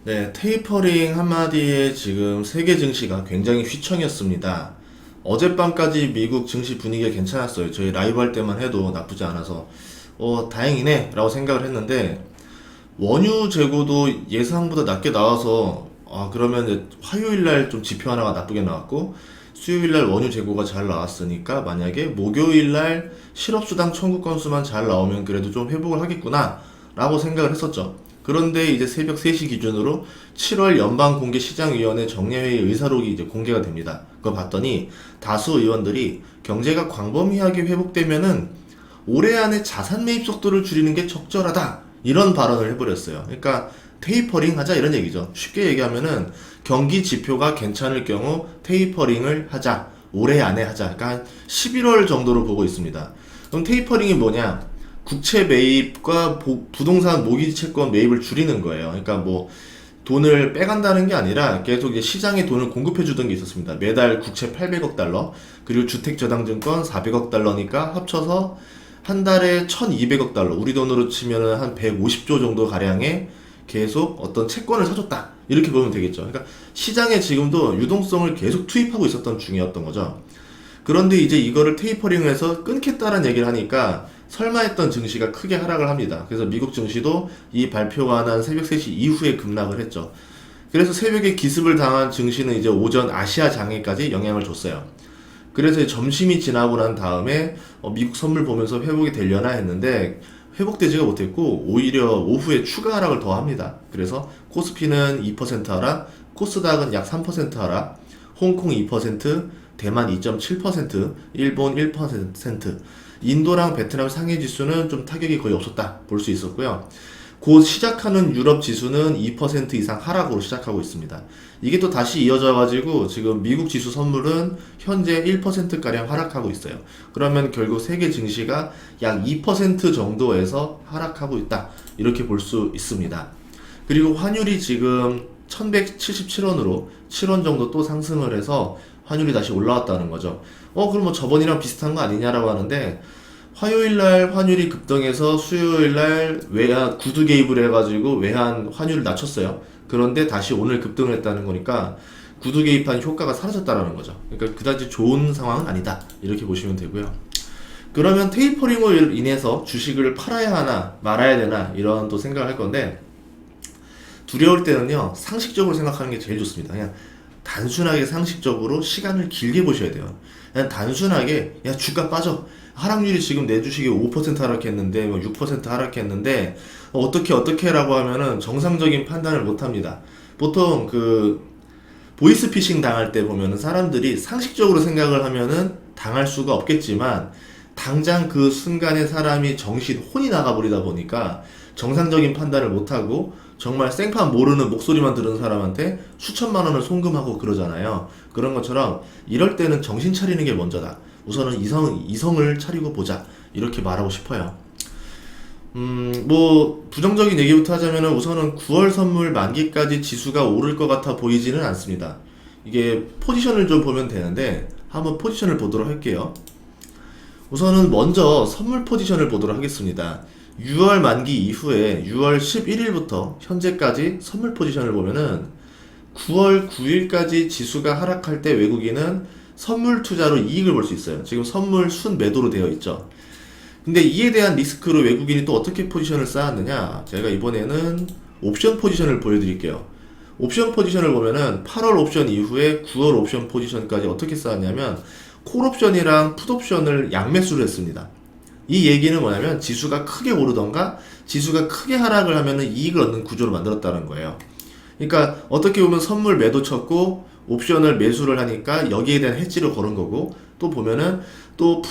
네, 테이퍼링 한마디에 지금 세계 증시가 굉장히 휘청였습니다. 어젯밤까지 미국 증시 분위기가 괜찮았어요. 저희 라이브 할 때만 해도 나쁘지 않아서 다행이네 라고 생각을 했는데 원유 재고도 예상보다 낮게 나와서 그러면 이제 화요일 날 좀 지표 하나가 나쁘게 나왔고 수요일 날 원유 재고가 잘 나왔으니까 만약에 목요일 날 실업수당 청구 건수만 잘 나오면 그래도 좀 회복을 하겠구나 라고 생각을 했었죠. 그런데 이제 새벽 3시 기준으로 7월 연방공개시장위원회 정례회의 의사록이 이제 공개가 됩니다. 그거 봤더니 다수 의원들이 경제가 광범위하게 회복되면은 올해 안에 자산 매입 속도를 줄이는 게 적절하다. 이런 발언을 해버렸어요. 그러니까 테이퍼링 하자 이런 얘기죠. 쉽게 얘기하면은 경기 지표가 괜찮을 경우 테이퍼링을 하자. 올해 안에 하자. 그러니까 한 11월 정도로 보고 있습니다. 그럼 테이퍼링이 뭐냐? 국채 매입과 부동산 모기지 채권 매입을 줄이는 거예요. 그러니까 뭐 돈을 빼간다는 게 아니라 계속 이제 시장에 돈을 공급해 주던 게 있었습니다. 매달 국채 800억 달러, 그리고 주택저당증권 400억 달러니까 합쳐서 한 달에 1200억 달러, 우리 돈으로 치면은 한 150조 정도 가량의 계속 어떤 채권을 사줬다. 이렇게 보면 되겠죠. 그러니까 시장에 지금도 유동성을 계속 투입하고 있었던 중이었던 거죠. 그런데 이제 이거를 테이퍼링을 해서 끊겠다는 얘기를 하니까 설마 했던 증시가 크게 하락을 합니다. 그래서 미국 증시도 이 발표가 난 새벽 3시 이후에 급락을 했죠. 그래서 새벽에 기습을 당한 증시는 이제 오전 아시아 장에까지 영향을 줬어요. 그래서 점심이 지나고 난 다음에 미국 선물 보면서 회복이 되려나 했는데 회복되지가 못했고 오히려 오후에 추가 하락을 더 합니다. 그래서 코스피는 2% 하락, 코스닥은 약 3% 하락, 홍콩 2%, 대만 2.7%, 일본 1%, 인도랑 베트남 상해 지수는 좀 타격이 거의 없었다 볼 수 있었고요. 곧 시작하는 유럽 지수는 2% 이상 하락으로 시작하고 있습니다. 이게 또 다시 이어져 가지고 지금 미국 지수 선물은 현재 1%가량 하락하고 있어요. 그러면 결국 세계 증시가 약 2% 정도에서 하락하고 있다. 이렇게 볼 수 있습니다. 그리고 환율이 지금 1177원으로 7원 정도 또 상승을 해서 환율이 다시 올라왔다는 거죠. 그럼 뭐 저번이랑 비슷한 거 아니냐라고 하는데 화요일 날 환율이 급등해서 수요일 날 외환 구두 개입을 해가지고 외환 환율을 낮췄어요. 그런데 다시 오늘 급등을 했다는 거니까 구두 개입한 효과가 사라졌다라는 거죠. 그러니까 그다지 좋은 상황은 아니다. 이렇게 보시면 되고요. 그러면 테이퍼링으로 인해서 주식을 팔아야 하나 말아야 되나 이런 또 생각을 할 건데 두려울 때는요 상식적으로 생각하는 게 제일 좋습니다. 그냥 단순하게 상식적으로 시간을 길게 보셔야 돼요. 그냥 단순하게 야 주가 빠져 하락률이 지금 내 주식이 5% 하락했는데 뭐 6% 하락했는데 어떻게 라고 하면은 정상적인 판단을 못 합니다. 보통 그 보이스피싱 당할 때 보면은 사람들이 상식적으로 생각을 하면은 당할 수가 없겠지만 당장 그 순간에 사람이 정신 혼이 나가버리다 보니까 정상적인 판단을 못하고 정말 생판 모르는 목소리만 들은 사람한테 수천만 원을 송금하고 그러잖아요. 그런 것처럼 이럴 때는 정신 차리는 게 먼저다. 우선은 이성을 차리고 보자. 이렇게 말하고 싶어요. 뭐 부정적인 얘기부터 하자면은 우선은 9월 선물 만기까지 지수가 오를 것 같아 보이지는 않습니다. 이게 포지션을 좀 보면 되는데 한번 포지션을 보도록 할게요. 우선은 먼저 선물 포지션을 보도록 하겠습니다. 6월 만기 이후에 6월 11일부터 현재까지 선물 포지션을 보면은 9월 9일까지 지수가 하락할 때 외국인은 선물 투자로 이익을 볼 수 있어요. 지금 선물 순 매도로 되어 있죠. 근데 이에 대한 리스크로 외국인이 또 어떻게 포지션을 쌓았느냐? 제가 이번에는 옵션 포지션을 보여드릴게요. 옵션 포지션을 보면은 8월 옵션 이후에 9월 옵션 포지션까지 어떻게 쌓았냐면 콜 옵션이랑 풋 옵션을 양매수를 했습니다. 이 얘기는 뭐냐면 지수가 크게 오르던가 지수가 크게 하락을 하면은 이익을 얻는 구조로 만들었다는 거예요. 그러니까 어떻게 보면 선물 매도 쳤고 옵션을 매수를 하니까 여기에 대한 해지를 걸은 거고 또 보면은 또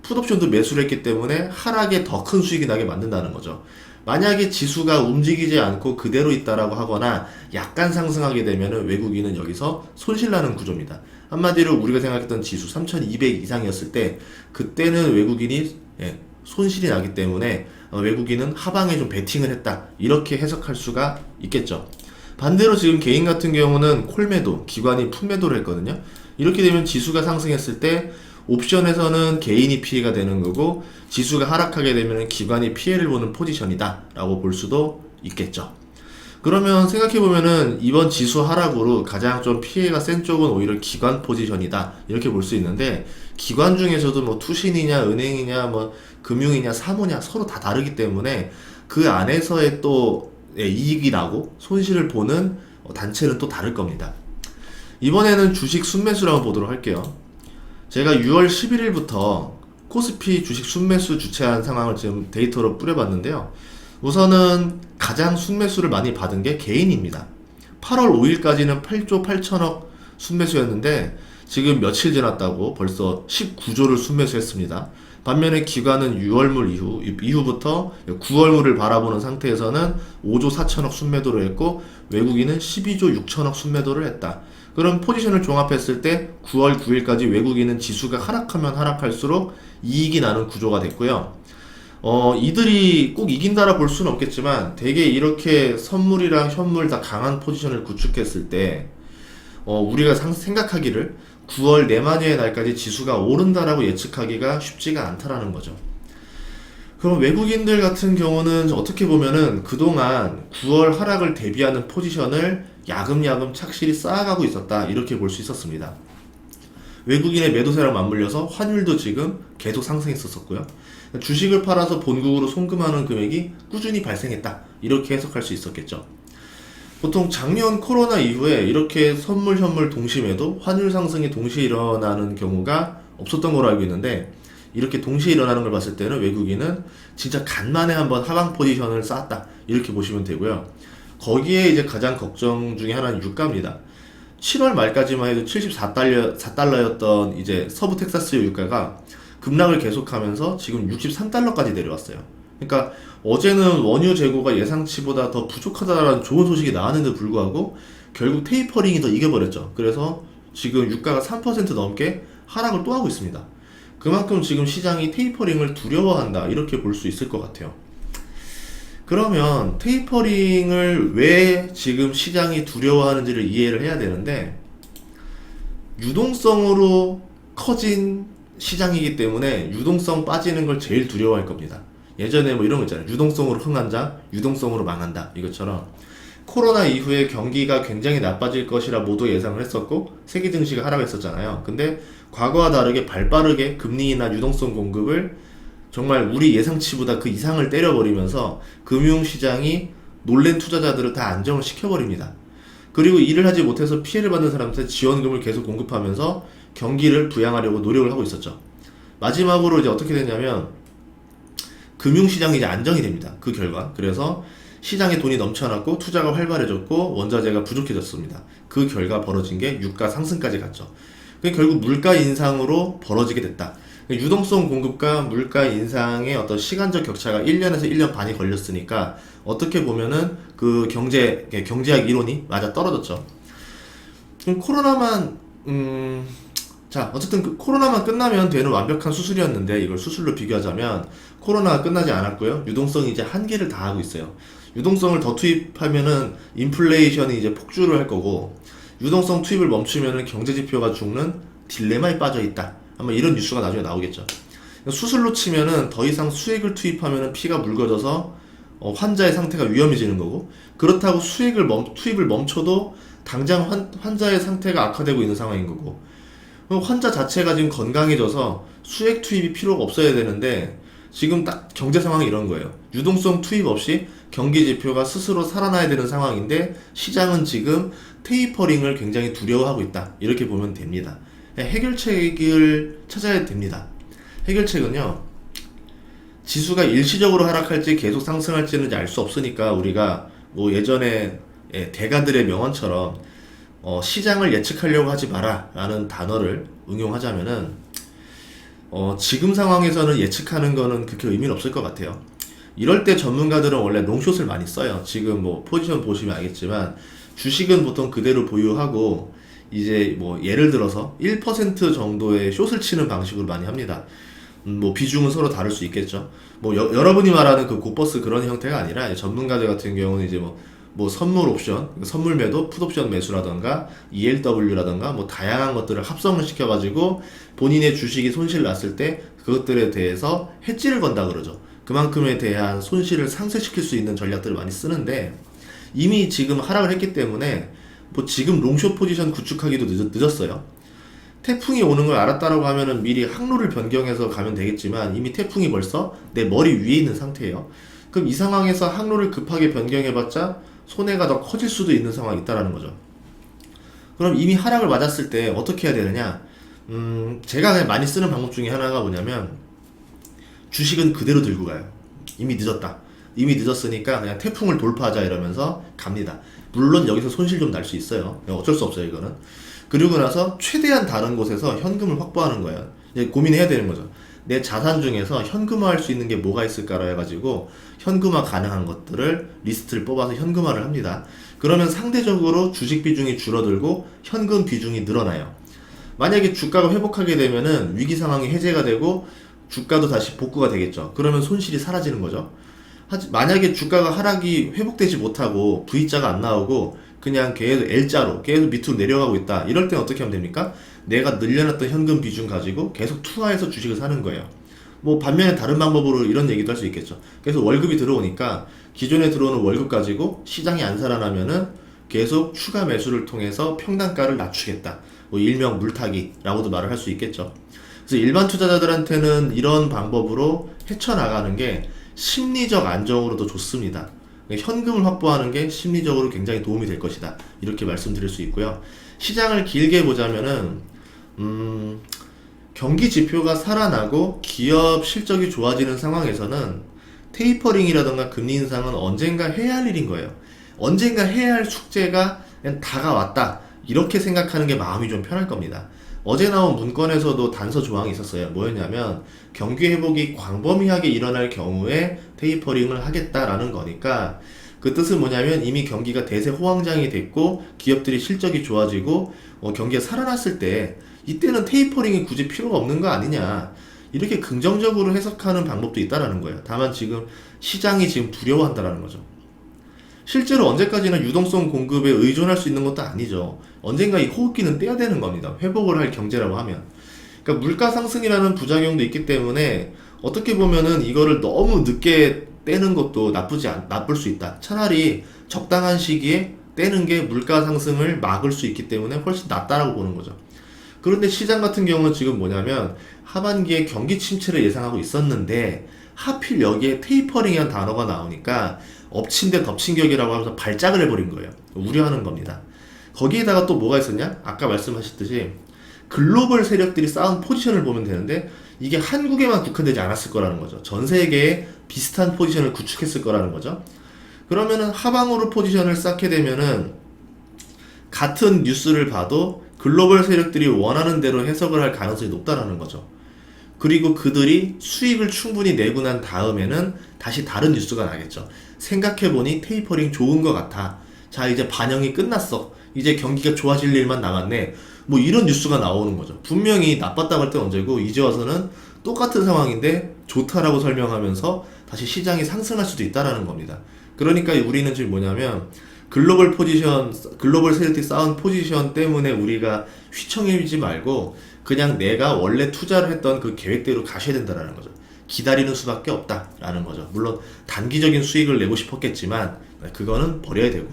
풋옵션도 매수를 했기 때문에 하락에 더 큰 수익이 나게 만든다는 거죠. 만약에 지수가 움직이지 않고 그대로 있다라고 하거나 약간 상승하게 되면은 외국인은 여기서 손실나는 구조입니다. 한마디로 우리가 생각했던 지수 3200 이상이었을 때 그때는 외국인이 손실이 나기 때문에 외국인은 하방에 좀 베팅을 했다. 이렇게 해석할 수가 있겠죠. 반대로 지금 개인 같은 경우는 콜매도, 기관이 풋매도를 했거든요. 이렇게 되면 지수가 상승했을 때 옵션에서는 개인이 피해가 되는 거고 지수가 하락하게 되면 기관이 피해를 보는 포지션이다 라고 볼 수도 있겠죠. 그러면 생각해보면은 이번 지수 하락으로 가장 좀 피해가 센 쪽은 오히려 기관 포지션이다. 이렇게 볼 수 있는데, 기관 중에서도 뭐 투신이냐, 은행이냐, 뭐 금융이냐, 사모냐 서로 다 다르기 때문에 그 안에서의 또 이익이 나고 손실을 보는 단체는 또 다를 겁니다. 이번에는 주식 순매수를 한번 보도록 할게요. 제가 6월 11일부터 코스피 주식 순매수 주체한 상황을 지금 데이터로 뿌려봤는데요. 우선은 가장 순매수를 많이 받은 게 개인입니다. 8월 5일까지는 8조 8천억 순매수였는데 지금 며칠 지났다고 벌써 19조를 순매수했습니다. 반면에 기관은 6월물 이후부터 9월물을 바라보는 상태에서는 5조 4천억 순매도를 했고 외국인은 12조 6천억 순매도를 했다. 그럼 포지션을 종합했을 때 9월 9일까지 외국인은 지수가 하락하면 하락할수록 이익이 나는 구조가 됐고요. 이들이 꼭 이긴다라 볼 수는 없겠지만 되게 이렇게 선물이랑 현물 다 강한 포지션을 구축했을 때 우리가 생각하기를 9월 내만여의 날까지 지수가 오른다라고 예측하기가 쉽지가 않다라는 거죠. 그럼 외국인들 같은 경우는 어떻게 보면은 그동안 9월 하락을 대비하는 포지션을 야금야금 착실히 쌓아가고 있었다, 이렇게 볼 수 있었습니다. 외국인의 매도세랑 맞물려서 환율도 지금 계속 상승했었고요. 주식을 팔아서 본국으로 송금하는 금액이 꾸준히 발생했다, 이렇게 해석할 수 있었겠죠. 보통 작년 코로나 이후에 이렇게 선물, 현물 동심에도 환율 상승이 동시에 일어나는 경우가 없었던 걸로 알고 있는데, 이렇게 동시에 일어나는 걸 봤을 때는 외국인은 진짜 간만에 한번 하방 포지션을 쌓았다, 이렇게 보시면 되고요. 거기에 이제 가장 걱정 중에 하나는 유가입니다. 7월 말까지만 해도 74달러였던 이제 서부 텍사스의 유가가 급락을 계속하면서 지금 63달러까지 내려왔어요. 그러니까 어제는 원유 재고가 예상치보다 더 부족하다라는 좋은 소식이 나왔는데도 불구하고 결국 테이퍼링이 더 이겨버렸죠. 그래서 지금 유가가 3% 넘게 하락을 또 하고 있습니다. 그만큼 지금 시장이 테이퍼링을 두려워한다, 이렇게 볼 수 있을 것 같아요. 그러면 테이퍼링을 왜 지금 시장이 두려워하는지를 이해를 해야 되는데, 유동성으로 커진 시장이기 때문에 유동성 빠지는 걸 제일 두려워할 겁니다. 예전에 뭐 이런 거 있잖아요. 유동성으로 흥한 자, 유동성으로 망한다, 이것처럼 코로나 이후에 경기가 굉장히 나빠질 것이라 모두 예상을 했었고 세계 증시가 하락했었잖아요. 근데 과거와 다르게 발빠르게 금리나 유동성 공급을 정말 우리 예상치보다 그 이상을 때려버리면서 금융시장이 놀랜 투자자들을 다 안정을 시켜버립니다. 그리고 일을 하지 못해서 피해를 받는 사람한테 지원금을 계속 공급하면서 경기를 부양하려고 노력을 하고 있었죠. 마지막으로 이제 어떻게 됐냐면 금융시장이 이제 안정이 됩니다. 그 결과. 그래서 시장에 돈이 넘쳐났고 투자가 활발해졌고 원자재가 부족해졌습니다. 그 결과 벌어진 게 유가 상승까지 갔죠. 결국 물가 인상으로 벌어지게 됐다. 유동성 공급과 물가 인상의 어떤 시간적 격차가 1년에서 1년 반이 걸렸으니까 어떻게 보면은 그 경제학 이론이 맞아 떨어졌죠. 코로나만 어쨌든 그 코로나만 끝나면 되는 완벽한 수술이었는데, 이걸 수술로 비교하자면 코로나가 끝나지 않았고요. 유동성이 이제 한계를 다 하고 있어요. 유동성을 더 투입하면은 인플레이션이 이제 폭주를 할 거고, 유동성 투입을 멈추면은 경제 지표가 죽는 딜레마에 빠져 있다, 아마 이런 뉴스가 나중에 나오겠죠. 수술로 치면은 더 이상 수액을 투입하면은 피가 묽어져서 환자의 상태가 위험해지는 거고, 그렇다고 투입을 멈춰도 당장 환자의 상태가 악화되고 있는 상황인 거고, 환자 자체가 지금 건강해져서 수액 투입이 필요가 없어야 되는데 지금 딱 경제 상황이 이런 거예요. 유동성 투입 없이 경기 지표가 스스로 살아나야 되는 상황인데 시장은 지금 테이퍼링을 굉장히 두려워하고 있다, 이렇게 보면 됩니다. 해결책을 찾아야 됩니다. 해결책은요, 지수가 일시적으로 하락할지 계속 상승할지는 알 수 없으니까 우리가 뭐 예전에 대가들의 명언처럼 시장을 예측하려고 하지 마라 라는 단어를 응용하자면은 지금 상황에서는 예측하는 거는 그렇게 의미는 없을 것 같아요. 이럴 때 전문가들은 원래 롱숏을 많이 써요. 지금 뭐 포지션 보시면 알겠지만 주식은 보통 그대로 보유하고 이제 뭐 예를 들어서 1% 정도의 숏을 치는 방식으로 많이 합니다. 뭐 비중은 서로 다를 수 있겠죠. 뭐 여러분이 말하는 그 고버스 그런 형태가 아니라 전문가들 같은 경우는 이제 뭐 선물 옵션, 선물 매도, 풋 옵션 매수라던가 ELW라던가 뭐 다양한 것들을 합성을 시켜가지고 본인의 주식이 손실 났을 때 그것들에 대해서 해지를 건다 그러죠. 그만큼에 대한 손실을 상쇄시킬 수 있는 전략들을 많이 쓰는데, 이미 지금 하락을 했기 때문에 뭐 지금 롱숏 포지션 구축하기도 늦었어요. 태풍이 오는 걸 알았다라고 하면은 미리 항로를 변경해서 가면 되겠지만 이미 태풍이 벌써 내 머리 위에 있는 상태예요. 그럼 이 상황에서 항로를 급하게 변경해봤자 손해가 더 커질 수도 있는 상황이 있다라는 거죠. 그럼 이미 하락을 맞았을 때 어떻게 해야 되느냐? 제가 그냥 많이 쓰는 방법 중에 하나가 뭐냐면 주식은 그대로 들고 가요. 이미 늦었다. 이미 늦었으니까 그냥 태풍을 돌파하자 이러면서 갑니다. 물론 여기서 손실 좀 날 수 있어요. 어쩔 수 없어요, 이거는. 그리고 나서 최대한 다른 곳에서 현금을 확보하는 거예요. 이제 고민해야 되는 거죠. 내 자산 중에서 현금화할 수 있는 게 뭐가 있을까라 해가지고 현금화 가능한 것들을 리스트를 뽑아서 현금화를 합니다. 그러면 상대적으로 주식 비중이 줄어들고 현금 비중이 늘어나요. 만약에 주가가 회복하게 되면은 위기 상황이 해제가 되고 주가도 다시 복구가 되겠죠. 그러면 손실이 사라지는 거죠. 만약에 주가가 하락이 회복되지 못하고 V자가 안 나오고 그냥 계속 L자로 계속 밑으로 내려가고 있다. 이럴 땐 어떻게 하면 됩니까? 내가 늘려놨던 현금 비중 가지고 계속 투하해서 주식을 사는 거예요. 뭐 반면에 다른 방법으로 이런 얘기도 할 수 있겠죠. 그래서 월급이 들어오니까 기존에 들어오는 월급 가지고 시장이 안 살아나면은 계속 추가 매수를 통해서 평단가를 낮추겠다. 뭐 일명 물타기라고도 말을 할 수 있겠죠. 그래서 일반 투자자들한테는 이런 방법으로 헤쳐나가는 게 심리적 안정으로도 좋습니다. 현금을 확보하는 게 심리적으로 굉장히 도움이 될 것이다. 이렇게 말씀드릴 수 있고요. 시장을 길게 보자면은 경기 지표가 살아나고 기업 실적이 좋아지는 상황에서는 테이퍼링이라던가 금리 인상은 언젠가 해야 할 일인 거예요. 언젠가 해야 할 숙제가 그냥 다가왔다. 이렇게 생각하는 게 마음이 좀 편할 겁니다. 어제 나온 문건에서도 단서 조항이 있었어요. 뭐였냐면 경기 회복이 광범위하게 일어날 경우에 테이퍼링을 하겠다라는 거니까 그 뜻은 뭐냐면 이미 경기가 대세 호황장이 됐고 기업들이 실적이 좋아지고 경기가 살아났을 때 이때는 테이퍼링이 굳이 필요가 없는 거 아니냐 이렇게 긍정적으로 해석하는 방법도 있다라는 거예요. 다만 지금 시장이 지금 두려워한다라는 거죠. 실제로 언제까지나 유동성 공급에 의존할 수 있는 것도 아니죠. 언젠가 이 호흡기는 떼야 되는 겁니다. 회복을 할 경제라고 하면. 그러니까 물가 상승이라는 부작용도 있기 때문에 어떻게 보면은 이거를 너무 늦게 떼는 것도 나쁠 수 있다. 차라리 적당한 시기에 떼는 게 물가 상승을 막을 수 있기 때문에 훨씬 낫다라고 보는 거죠. 그런데 시장 같은 경우는 지금 뭐냐면 하반기에 경기 침체를 예상하고 있었는데 하필 여기에 테이퍼링이라는 단어가 나오니까 엎친 데 덮친 격이라고 하면서 발작을 해버린 거예요. 우려하는 겁니다. 거기에다가 또 뭐가 있었냐? 아까 말씀하셨듯이 글로벌 세력들이 쌓은 포지션을 보면 되는데 이게 한국에만 국한되지 않았을 거라는 거죠. 전 세계에 비슷한 포지션을 구축했을 거라는 거죠. 그러면은 하방으로 포지션을 쌓게 되면은 같은 뉴스를 봐도 글로벌 세력들이 원하는 대로 해석을 할 가능성이 높다라는 거죠. 그리고 그들이 수익을 충분히 내고 난 다음에는 다시 다른 뉴스가 나겠죠. 생각해보니 테이퍼링 좋은 것 같아. 자, 이제 반영이 끝났어. 이제 경기가 좋아질 일만 남았네. 뭐 이런 뉴스가 나오는 거죠. 분명히 나빴다고 할 때 언제고 이제 와서는 똑같은 상황인데 좋다라고 설명하면서 다시 시장이 상승할 수도 있다라는 겁니다. 그러니까 우리는 지금 뭐냐면 글로벌 세력들이 쌓은 포지션 때문에 우리가 휘청이지 말고 그냥 내가 원래 투자를 했던 그 계획대로 가셔야 된다라는 거죠. 기다리는 수밖에 없다라는 거죠. 물론 단기적인 수익을 내고 싶었겠지만 그거는 버려야 되고.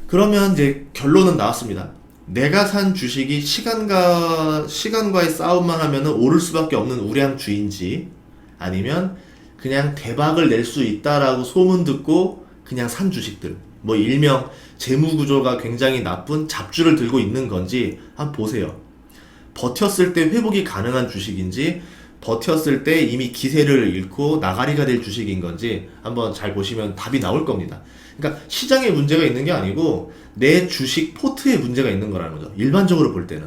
그러면 이제 결론은 나왔습니다. 내가 산 주식이 시간과의 싸움만 하면은 오를 수밖에 없는 우량주인지 아니면 그냥 대박을 낼 수 있다라고 소문 듣고 그냥 산 주식들 뭐 일명 재무구조가 굉장히 나쁜 잡주를 들고 있는 건지 한번 보세요. 버텼을 때 회복이 가능한 주식인지 버텼을 때 이미 기세를 잃고 나가리가 될 주식인 건지 한번 잘 보시면 답이 나올 겁니다. 그러니까 시장에 문제가 있는 게 아니고 내 주식 포트에 문제가 있는 거라는 거죠. 일반적으로 볼 때는.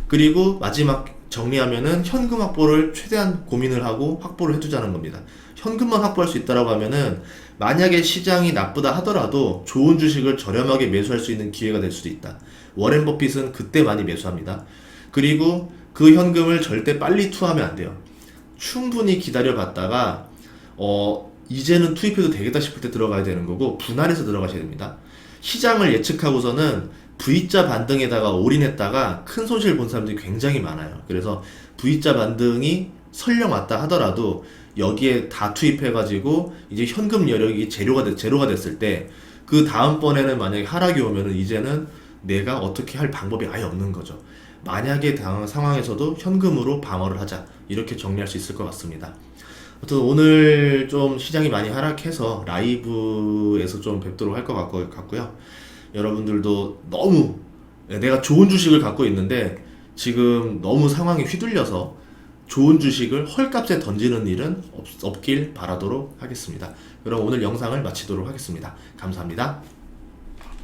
그리고 마지막 정리하면은 현금 확보를 최대한 고민을 하고 확보를 해두자는 겁니다. 현금만 확보할 수 있다라고 하면은 만약에 시장이 나쁘다 하더라도 좋은 주식을 저렴하게 매수할 수 있는 기회가 될 수도 있다. 워렌 버핏은 그때 많이 매수합니다. 그리고 그 현금을 절대 빨리 투하하면 안 돼요. 충분히 기다려봤다가 이제는 투입해도 되겠다 싶을 때 들어가야 되는 거고 분할해서 들어가셔야 됩니다. 시장을 예측하고서는 V자 반등에다가 올인했다가 큰 손실 본 사람들이 굉장히 많아요. 그래서 V자 반등이 설령 왔다 하더라도 여기에 다 투입해가지고 이제 현금 여력이 제로가 됐을 때 그 다음번에는 만약에 하락이 오면은 이제는 내가 어떻게 할 방법이 아예 없는 거죠. 만약에 당한 상황에서도 현금으로 방어를 하자. 이렇게 정리할 수 있을 것 같습니다. 아무튼 오늘 좀 시장이 많이 하락해서 라이브에서 좀 뵙도록 할 것 같고요. 여러분들도 너무 내가 좋은 주식을 갖고 있는데 지금 너무 상황이 휘둘려서 좋은 주식을 헐값에 던지는 일은 없길 바라도록 하겠습니다. 그럼 오늘 영상을 마치도록 하겠습니다. 감사합니다.